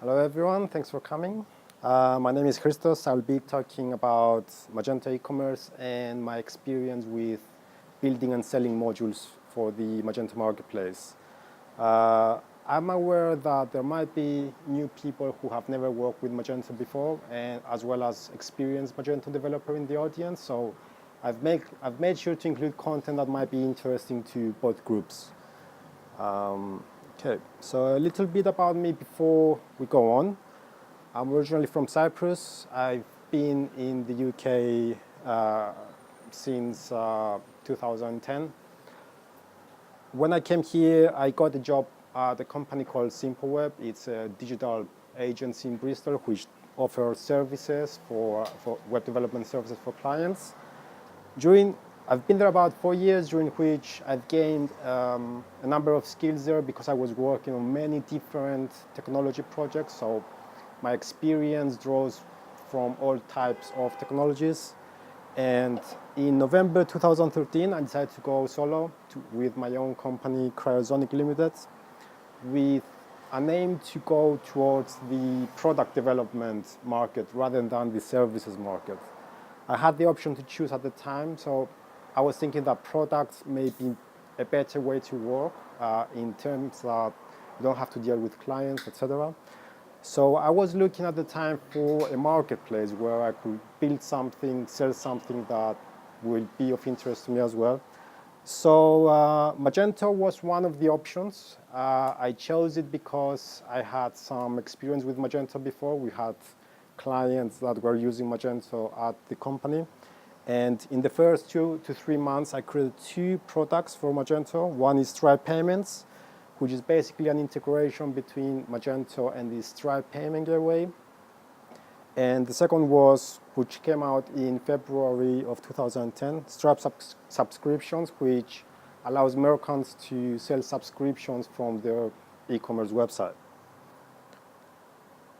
Hello everyone, thanks for coming. My name is Christos. I'll be talking about Magento e-commerce and my experience with building and selling modules for the Magento marketplace. I'm aware that there might be new people who have never worked with Magento before, and as well as experienced Magento developer in the audience. So I've made sure to include content that might be interesting to both groups. Okay, so a little bit about me before we go on. I'm originally from Cyprus. I've been in the UK since 2010. When I came here, I got a job at a company called SimpleWeb. It's a digital agency in Bristol which offers services for web development services for clients. I've been there about 4 years, during which I've gained a number of skills there because I was working on many different technology projects. So my experience draws from all types of technologies. And in November 2013, I decided to go solo with my own company, CROWDFUNDED Limited, with an aim to go towards the product development market rather than the services market. I had the option to choose at the time, so I was thinking that products may be a better way to work in terms that you don't have to deal with clients, etc. So I was looking at the time for a marketplace where I could build something, sell something that will be of interest to me as well. So Magento was one of the options. I chose it because I had some experience with Magento before. We had clients that were using Magento at the company. And in the first 2 to 3 months, I created 2 products for Magento. One is Stripe Payments, which is basically an integration between Magento and the Stripe payment gateway. And the second was, which came out in February of 2010, Stripe Subscriptions, which allows merchants to sell subscriptions from their e-commerce website.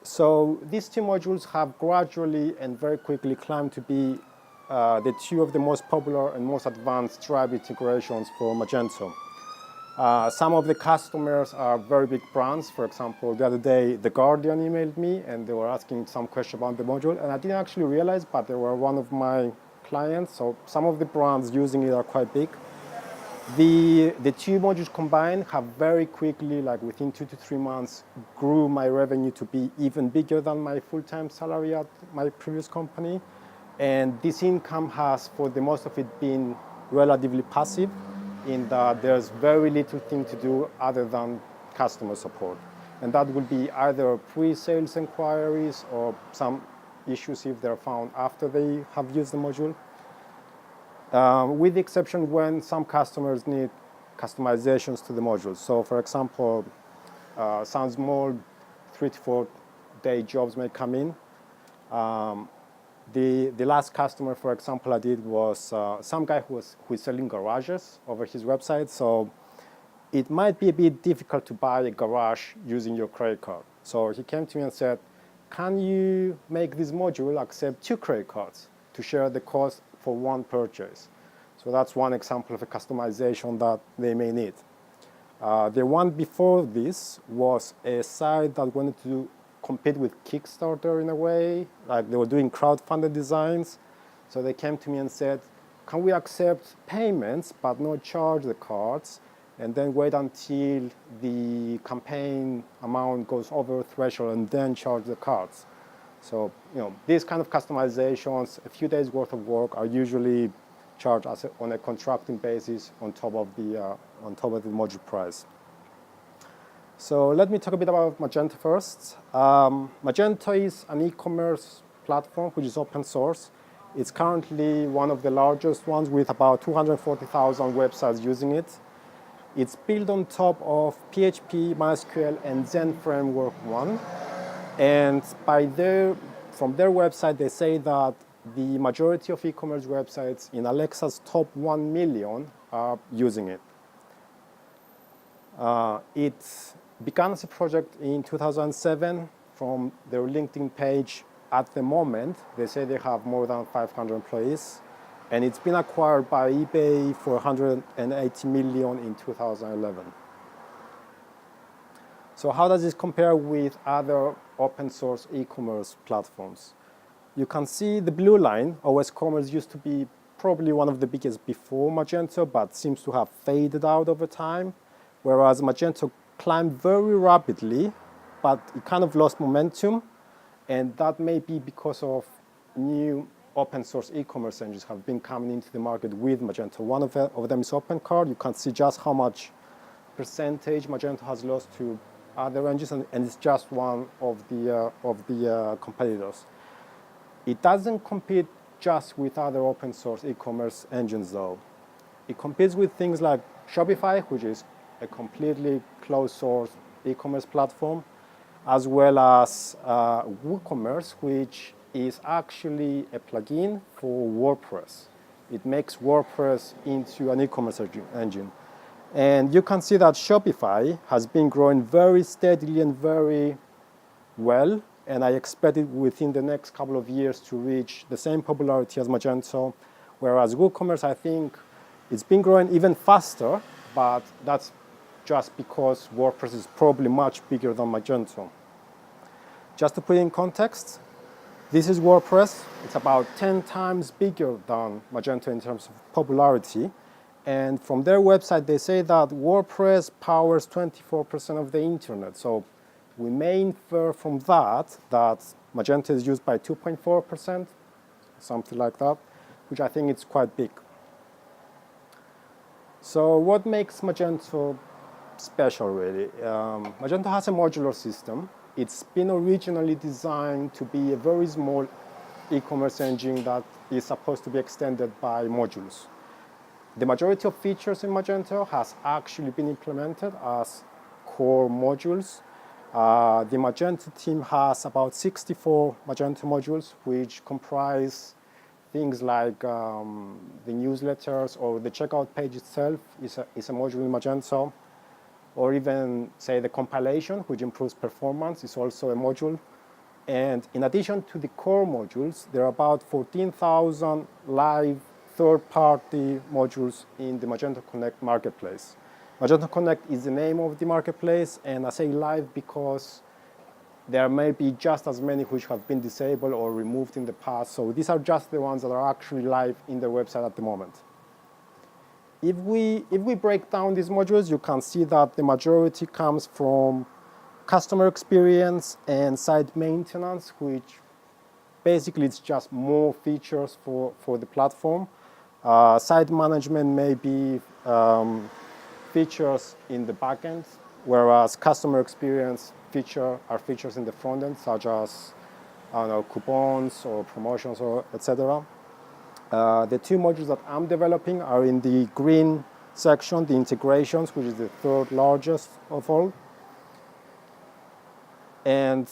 So these 2 modules have gradually and very quickly climbed to be the 2 of the most popular and most advanced Stripe integrations for Magento. Some of the customers are very big brands. For example, the other day, The Guardian emailed me and they were asking some question about the module, and I didn't actually realize, but they were one of my clients. So some of the brands using it are quite big. The 2 modules combined have very quickly, like within 2 to 3 months, grew my revenue to be even bigger than my full-time salary at my previous company. And this income has, for the most of it, been relatively passive, in that there's very little thing to do other than customer support. And that will be either pre-sales inquiries or some issues if they're found after they have used the module. With the exception when some customers need customizations to the module. So for example, some small 3 to 4 day jobs may come in. The last customer, for example, I did was some guy who is selling garages over his website. So it might be a bit difficult to buy a garage using your credit card. So he came to me and said, can you make this module accept 2 credit cards to share the cost for one purchase? So that's one example of a customization that they may need. The one before this was a site that wanted to compete with Kickstarter in a way, like they were doing crowdfunded designs. So they came to me and said, can we accept payments but not charge the cards, and then wait until the campaign amount goes over a threshold and then charge the cards? So these kind of customizations, a few days worth of work, are usually charged on a contracting basis on top of the module price. So let me talk a bit about Magento first. Magento is an e-commerce platform which is open source. It's currently one of the largest ones with about 240,000 websites using it. It's built on top of PHP, MySQL, and Zen Framework 1. And from their website, they say that the majority of e-commerce websites in Alexa's top 1 million are using it. It began as a project in 2007 from their LinkedIn page. At the moment, they say they have more than 500 employees, and it's been acquired by eBay for $180 million in 2011. So how does this compare with other open source e-commerce platforms? You can see the blue line. OS Commerce used to be probably one of the biggest before Magento, but seems to have faded out over time, whereas Magento climbed very rapidly, but it kind of lost momentum, and that may be because of new open source e-commerce engines have been coming into the market with Magento. One of them is OpenCart. You can see just how much percentage Magento has lost to other engines, and it's just one of the competitors. It doesn't compete just with other open source e-commerce engines though. It competes with things like Shopify, which is a completely closed source e-commerce platform, as well as WooCommerce, which is actually a plugin for WordPress. It makes WordPress into an e-commerce engine. And you can see that Shopify has been growing very steadily and very well, and I expect it within the next couple of years to reach the same popularity as Magento, whereas WooCommerce, I think, it's been growing even faster, but that's just because WordPress is probably much bigger than Magento. Just to put it in context, this is WordPress. It's about 10 times bigger than Magento in terms of popularity. And from their website, they say that WordPress powers 24% of the internet. So we may infer from that Magento is used by 2.4%, something like that, which I think is quite big. So what makes Magento special, really? Magento has a modular system. It's been originally designed to be a very small e-commerce engine that is supposed to be extended by modules. The majority of features in Magento has actually been implemented as core modules. The Magento team has about 64 Magento modules, which comprise things like the newsletters, or the checkout page itself is a module in Magento, or even, say, the compilation, which improves performance, is also a module. And in addition to the core modules, there are about 14,000 live third-party modules in the Magento Connect marketplace. Magento Connect is the name of the marketplace, and I say live because there may be just as many which have been disabled or removed in the past. So these are just the ones that are actually live in the website at the moment. If we break down these modules, you can see that the majority comes from customer experience and site maintenance, which basically it's just more features for the platform. Site management may be features in the backend, whereas customer experience are features in the front end, such as coupons or promotions or etc. The two modules that I'm developing are in the green section, the integrations, which is the third largest of all. And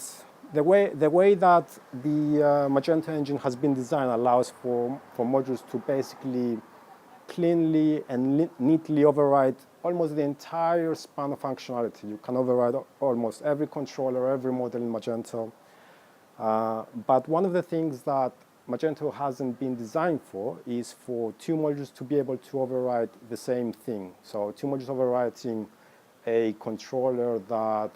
the way that the Magento engine has been designed allows for modules to basically cleanly and neatly override almost the entire span of functionality. You can override almost every controller, every model in Magento. But one of the things that Magento hasn't been designed for is for two modules to be able to override the same thing. So two modules overriding a controller that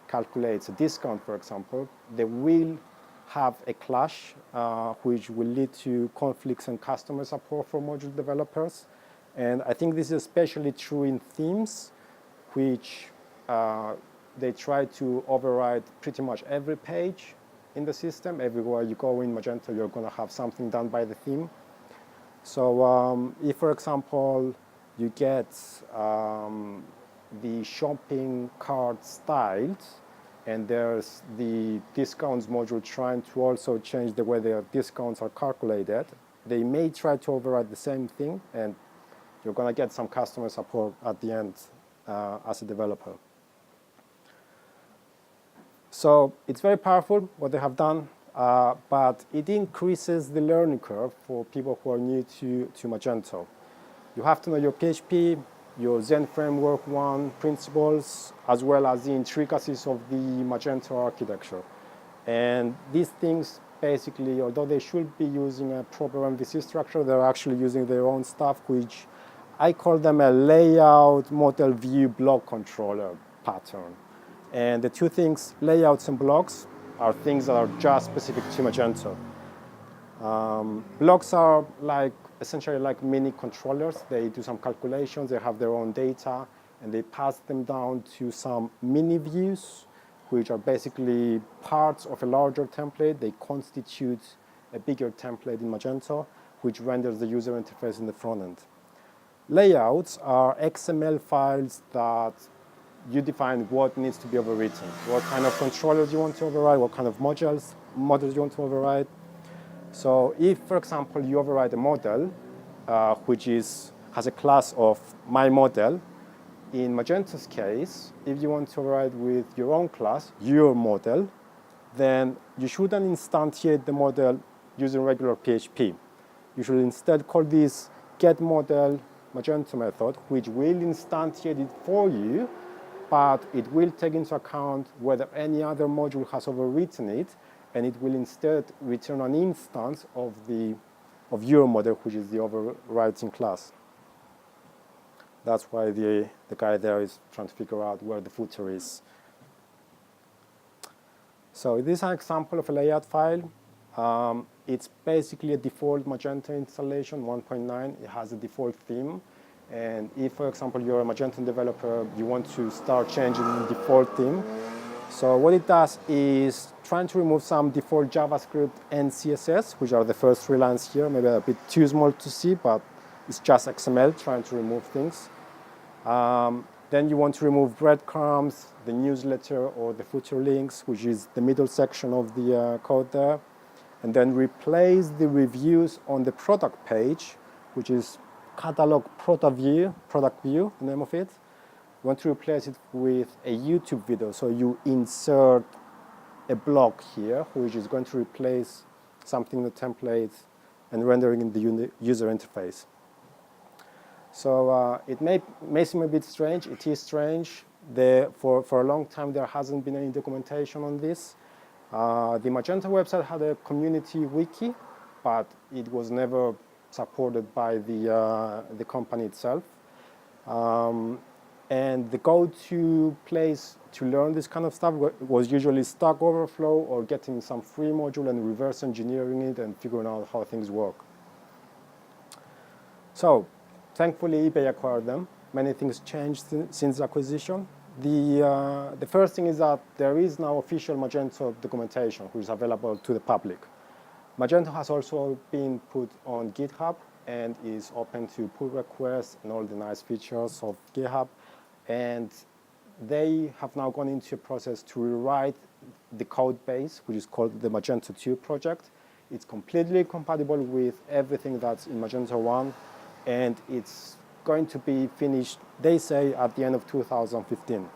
calculates a discount, for example, they will have a clash, which will lead to conflicts and customer support for module developers. And I think this is especially true in themes, which they try to override pretty much every page in the system. Everywhere you go in Magento, you're going to have something done by the theme. So if, for example, you get the shopping cart styled, and there's the discounts module trying to also change the way the discounts are calculated, they may try to override the same thing, and you're going to get some customer support at the end as a developer. So it's very powerful what they have done, but it increases the learning curve for people who are new to Magento. You have to know your PHP, your Zen Framework 1 principles, as well as the intricacies of the Magento architecture. And these things basically, although they should be using a proper MVC structure, they're actually using their own stuff, which I call them a layout model view block controller pattern. And the two things, layouts and blocks, are things that are just specific to Magento. Blocks are essentially like mini controllers. They do some calculations, they have their own data, and they pass them down to some mini views, which are basically parts of a larger template. They constitute a bigger template in Magento, which renders the user interface in the front end. Layouts are XML files that you define what needs to be overwritten, what kind of controllers you want to override, what kind of modules you want to override. So if, for example, you override a model, which has a class of my model, in Magento's case, if you want to override with your own class, your model, then you shouldn't instantiate the model using regular PHP. You should instead call this getModel Magento method, which will instantiate it for you, but it will take into account whether any other module has overwritten it, and it will instead return an instance of your model, which is the overwriting class. That's why the guy there is trying to figure out where the footer is. So this is an example of a layout file. It's basically a default Magento installation, 1.9. It has a default theme. And if, for example, you're a Magento developer, you want to start changing the default theme. So what it does is trying to remove some default JavaScript and CSS, which are the first three lines here, maybe a bit too small to see, but it's just XML trying to remove things. Then you want to remove breadcrumbs, the newsletter, or the footer links, which is the middle section of the code there. And then replace the reviews on the product page, which is catalog product view, the name of it. You want to replace it with a YouTube video. So you insert a block here, which is going to replace something in the template and rendering in the user interface. So it may seem a bit strange. It is strange. For a long time, there hasn't been any documentation on this. The Magento website had a community wiki, but it was never supported by the company itself. And the go-to place to learn this kind of stuff was usually Stack Overflow or getting some free module and reverse engineering it and figuring out how things work. So, thankfully, eBay acquired them. Many things changed since acquisition. The first thing is that there is now official Magento documentation, which is available to the public. Magento has also been put on GitHub and is open to pull requests and all the nice features of GitHub. And they have now gone into a process to rewrite the code base, which is called the Magento 2 project. It's completely compatible with everything that's in Magento 1, and it's going to be finished, they say, at the end of 2015.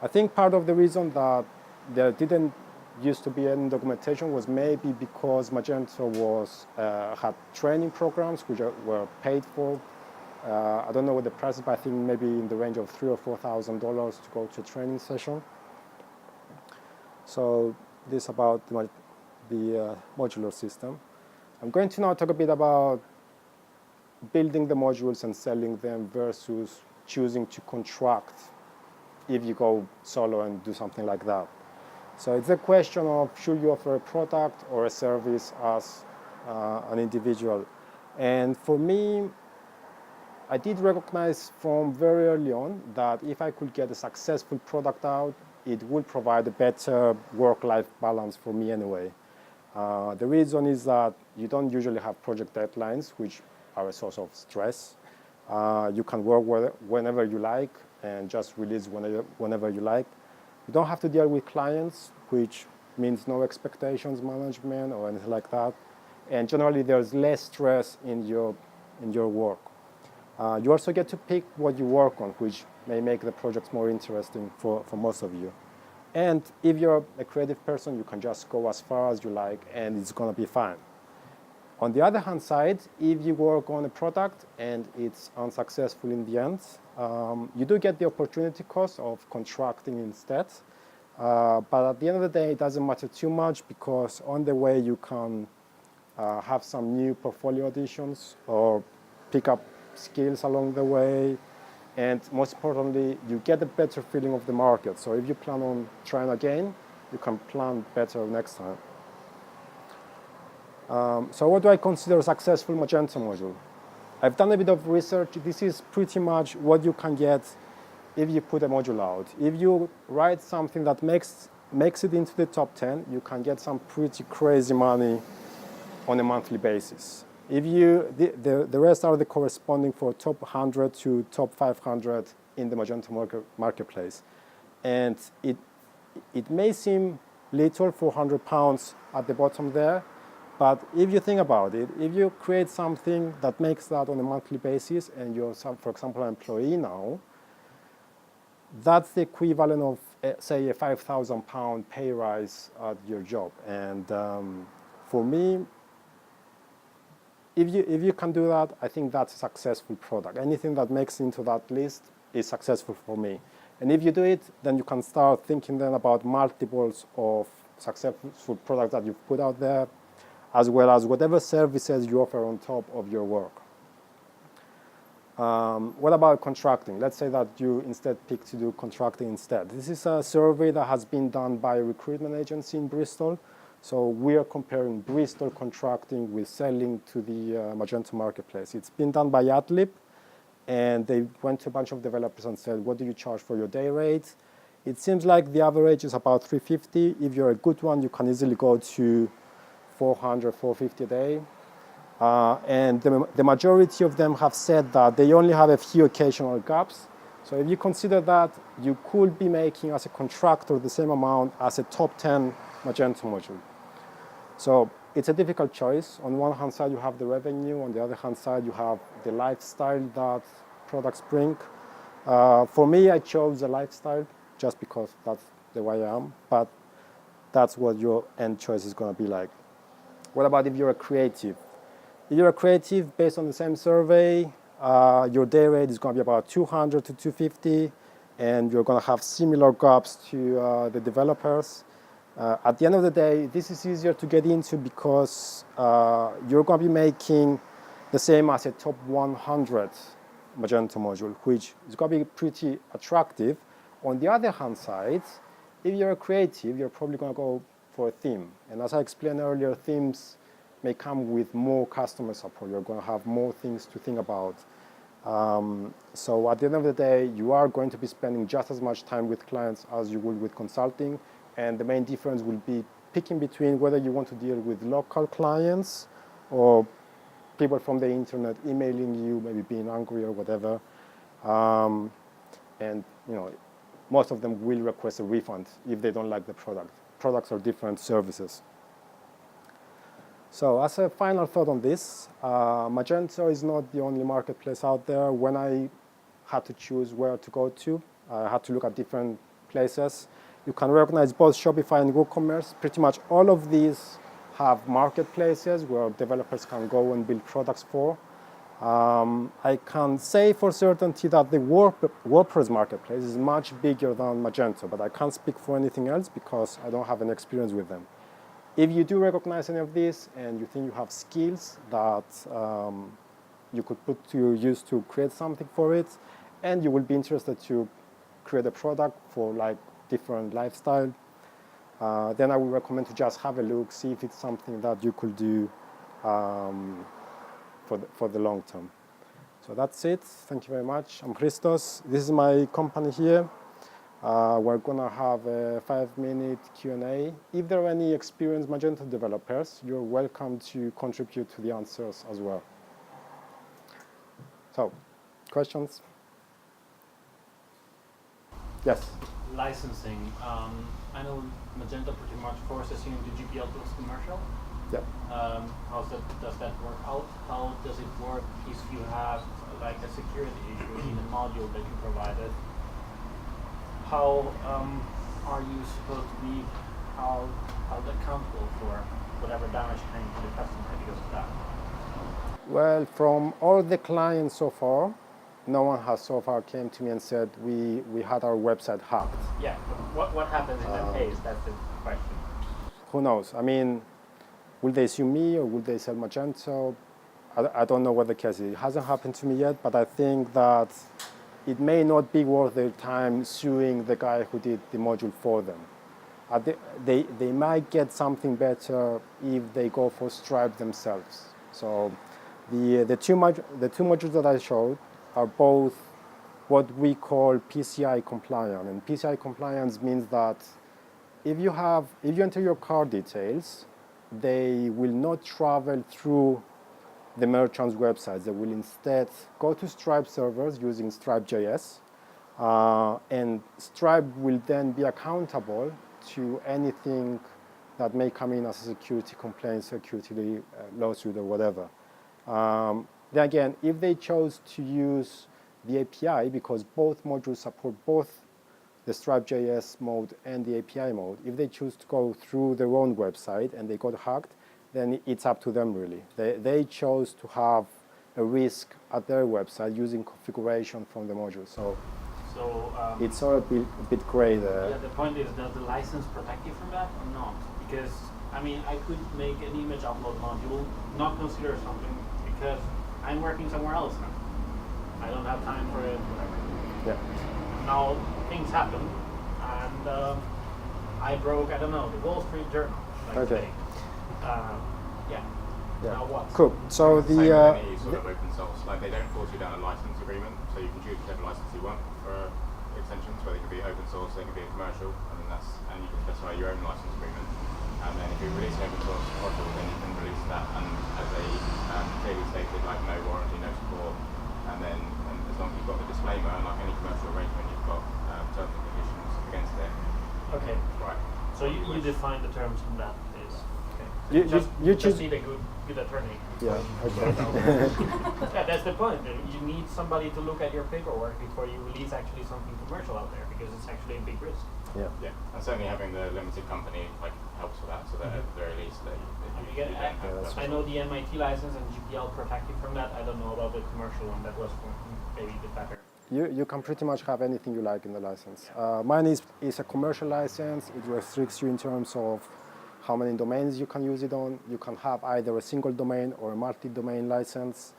I think part of the reason that there didn't used to be any documentation was maybe because Magento had training programs which were paid for. I don't know what the price is, but I think maybe in the range of $3,000 or $4,000 to go to a training session. So this is about the modular system. I'm going to now talk a bit about building the modules and selling them versus choosing to contract if you go solo and do something like that. So it's a question of should you offer a product or a service as an individual. And for me, I did recognize from very early on that if I could get a successful product out, it would provide a better work-life balance for me anyway. The reason is that you don't usually have project deadlines, which are a source of stress. You can work whenever you like and just release whenever you like. You don't have to deal with clients, which means no expectations management or anything like that. And generally, there's less stress in your work. You also get to pick what you work on, which may make the projects more interesting for most of you. And if you're a creative person, you can just go as far as you like, and it's going to be fine. On the other hand side, if you work on a product and it's unsuccessful in the end, you do get the opportunity cost of contracting instead. But at the end of the day, it doesn't matter too much because on the way you can have some new portfolio additions or pick up skills along the way. And most importantly, you get a better feeling of the market. So if you plan on trying again, you can plan better next time. So what do I consider a successful Magento module? I've done a bit of research. This is pretty much what you can get if you put a module out. If you write something that makes it into the top 10, you can get some pretty crazy money on a monthly basis. If you, the rest are the corresponding for top 100 to top 500 in the Magento marketplace. And it may seem little, £400 at the bottom there, but if you think about it, if you create something that makes that on a monthly basis and you're, for example, an employee now, that's the equivalent of, say, a £5,000 pay rise at your job. And for me, if you can do that, I think that's a successful product. Anything that makes into that list is successful for me. And if you do it, then you can start thinking then about multiples of successful products that you've put out there, as well as whatever services you offer on top of your work. What about contracting? Let's say that you instead pick to do contracting instead. This is a survey that has been done by a recruitment agency in Bristol. So we are comparing Bristol contracting with selling to the Magento marketplace. It's been done by Adlib, and they went to a bunch of developers and said, what do you charge for your day rate? It seems like the average is about $350. If you're a good one, you can easily go to $400, $450 a day. And the majority of them have said that they only have a few occasional gaps. So if you consider that, you could be making as a contractor the same amount as a top 10 Magento module. So it's a difficult choice. On one hand side, you have the revenue. On the other hand side, you have the lifestyle that products bring. For me, I chose the lifestyle just because that's the way I am. But that's what your end choice is going to be like. What about if you're a creative? If you're a creative, based on the same survey, your day rate is going to be about $200 to $250, and you're going to have similar gaps to the developers. At the end of the day, this is easier to get into because you're going to be making the same as a top 100 Magento module, which is going to be pretty attractive. On the other hand side, if you're a creative, you're probably going to go for a theme. And as I explained earlier, themes may come with more customer support. You're going to have more things to think about. So at the end of the day, you are going to be spending just as much time with clients as you would with consulting. And the main difference will be picking between whether you want to deal with local clients or people from the internet emailing you, maybe being angry or whatever. And most of them will request a refund if they don't like the product. Products are different services. So as a final thought on this, Magento is not the only marketplace out there. When I had to choose where to go to, I had to look at different places. You can recognize both Shopify and WooCommerce. Pretty much all of these have marketplaces where developers can go and build products for. I can say for certainty that the WordPress marketplace is much bigger than Magento, but I can't speak for anything else because I don't have any experience with them. If you do recognize any of these and you think you have skills that you could put to use to create something for it, and you will be interested to create a product for like different lifestyle, then I would recommend to just have a look, see if it's something that you could do for the long term. So that's it. Thank you very much. I'm Christos. This is my company here. We're going to have a 5-minute Q&A. If there are any experienced Magento developers, you're welcome to contribute to the answers as well. So, questions? Yes? Licensing. I know Magento pretty much forces you into GPL plus commercial. Yep. Does that work out? How does it work if you have like a security issue in the module that you provided? How are you supposed to be held accountable for whatever damage came to the customer because of that? Well, from all the clients so far, no one has so far came to me and said we had our website hacked. Yeah, but what happens in that case? That's the question. Who knows? I mean, will they sue me or will they sell Magento? I don't know what the case is. It hasn't happened to me yet, but I think that it may not be worth their time suing the guy who did the module for them. They might get something better if they go for Stripe themselves. So the two modules that I showed are both what we call PCI compliant. And PCI compliance means that if you enter your card details, they will not travel through the merchant's websites. They will instead go to Stripe servers using Stripe.js, and Stripe will then be accountable to anything that may come in as a security complaint, security lawsuit, or whatever. Then again, if they chose to use the API, because both modules support both the Stripe.js mode and the API mode, if they choose to go through their own website and they got hacked, then it's up to them really. They chose to have a risk at their website using configuration from the module. So it's all a bit gray there. Yeah, the point is, does the license protect you from that or not? Because, I mean, I could make an image upload module, not consider something, because I'm working somewhere else now. I don't have time for it, whatever. Yeah. Now, things happen, and I broke, I don't know, the Wall Street Journal. Like Okay. today. Yeah. Now what? Cool. So Same with any sort of open source. Like, they don't force you down a license agreement, so you can choose whichever license you want for extensions, whether it could be open source, they could be a commercial, and you can specify your own license agreement. And then if you release an open source module, then you can release that, and as a clearly stated, like no warranty, no support, and as long as you've got the disclaimer, and like any commercial arrangement, you've got terms and conditions against it. Okay. Right. So you define the terms in that is okay. So You just choose. need a good attorney. Yeah. Okay. Yeah, that's the point. You need somebody to look at your paperwork before you release actually something commercial out there, because it's actually a big risk. Yeah. Yeah, and certainly having the limited company helps with that, so that at the very least you don't have I know the MIT license and GPL protect you from that. I don't know about the commercial one. That was maybe a bit better. You can pretty much have anything you like in the license. Mine is a commercial license. It restricts you in terms of how many domains you can use it on. You can have either a single domain or a multi-domain license,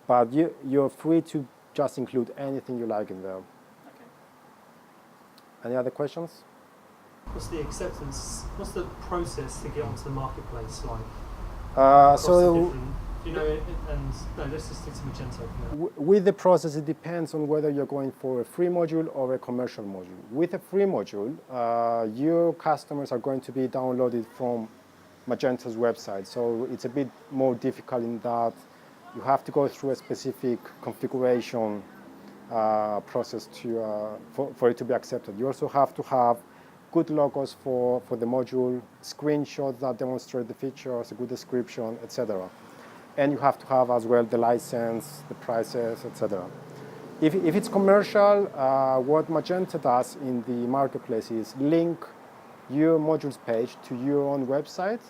but you're free to just include anything you like in there. Okay. Any other questions? What's the acceptance? What's the process to get onto the marketplace like? You know, let's just stick to Magento. Yeah. With the process, it depends on whether you're going for a free module or a commercial module. With a free module, your customers are going to be downloaded from Magento's website, so it's a bit more difficult in that you have to go through a specific configuration process for it to be accepted. You also have to have good logos for the module, screenshots that demonstrate the features, a good description, etc. And you have to have as well the license, the prices, etc. If it's commercial, what Magento does in the marketplace is link your modules page to your own website.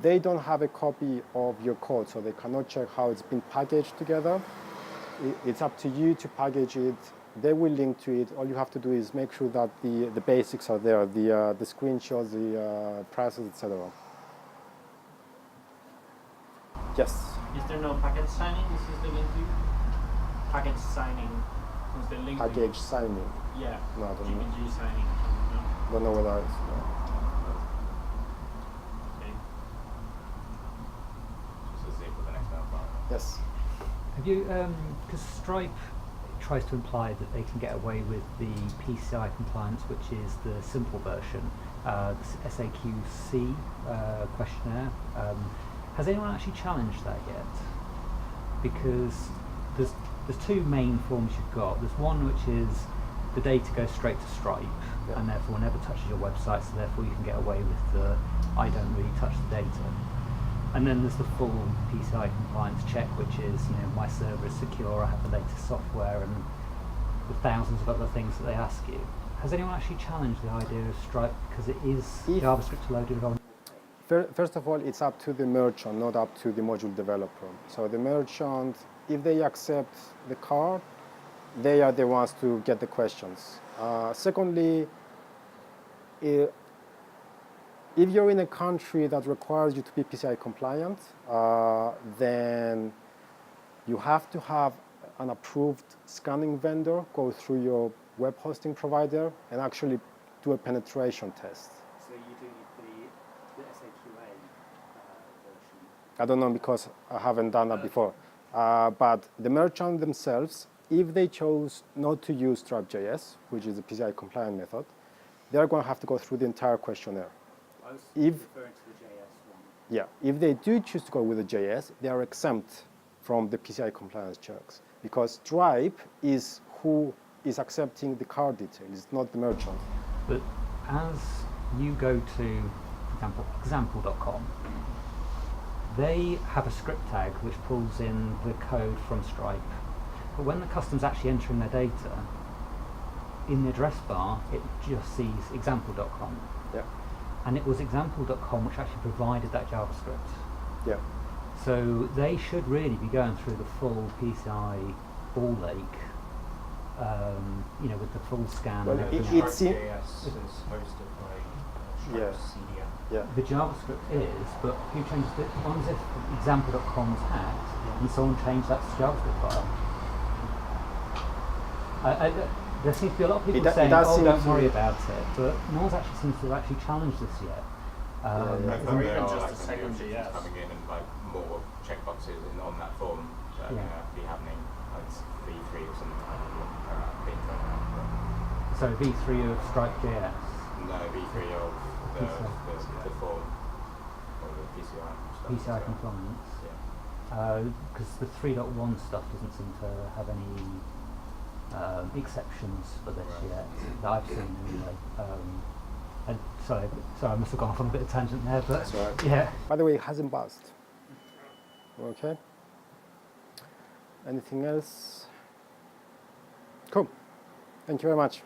They don't have a copy of your code, so they cannot check how it's been packaged together. It's up to you to package it. They will link to it. All you have to do is make sure that the basics are there, the screenshots, the prices, etc. Yes. Is there no package signing? This is the link to you? Package signing is the link. Package signing. Yeah. No, I don't know. GPG signing. No. Don't know what that is. No. Okay. Just a zip with an XML file. Yes. Have you, because Stripe tries to imply that they can get away with the PCI compliance, which is the simple version, the SAQC questionnaire. Has anyone actually challenged that yet? Because there's two main forms you've got. There's one which is the data goes straight to Stripe, yeah, and therefore never touches your website, so therefore you can get away with the I don't really touch the data. And then there's the full PCI compliance check, which is, my server is secure, I have the latest software, and the thousands of other things that they ask you. Has anyone actually challenged the idea of Stripe because it is JavaScript loaded on? First of all, it's up to the merchant, not up to the module developer. So the merchant, if they accept the card, they are the ones to get the questions. Secondly, if you're in a country that requires you to be PCI compliant, then you have to have an approved scanning vendor go through your web hosting provider and actually do a penetration test. So you do the SAQA version? I don't know because I haven't done that before. But the merchant themselves, if they chose not to use Stripe.js, which is a PCI compliant method, they're going to have to go through the entire questionnaire. I was If- referring to the JS one. Yeah, if they do choose to go with the JS, they are exempt from the PCI compliance checks because Stripe is who is accepting the card details, it's not the merchant. But as you go to, for example, example.com, they have a script tag which pulls in the code from Stripe. But when the customer's actually entering their data, in the address bar, it just sees example.com. Yeah, And it was example.com which actually provided that JavaScript. yeah. So they should really be going through the full PCI ball lake, with the full scan Well, and it- everything it's else. in- JS is hosted by Yeah. Stripe's CDN. Yeah. The JavaScript is, but who changes it? One is if example.com was hacked and someone changed that to JavaScript file. There seems to be a lot of people It saying, does oh, seem don't to- worry about it, but no one's actually seems to have actually challenged this yet. Yeah. Or There even are, just like, a some second new features JS. coming in and like more checkboxes on that form that are Yeah. going to be happening. It's V3 or something like that being thrown out. So V3 of Stripe.js. But no, V3 of the form or the PCI stuff. PCI so, compliance. Yeah. Because the 3.1 stuff doesn't seem to have any exceptions for this Right. yet that I've seen anyway. And sorry, I must have gone off on a bit of tangent there, but That's all right. yeah. By the way, it hasn't buzzed. Okay. Anything else? Cool. Thank you very much.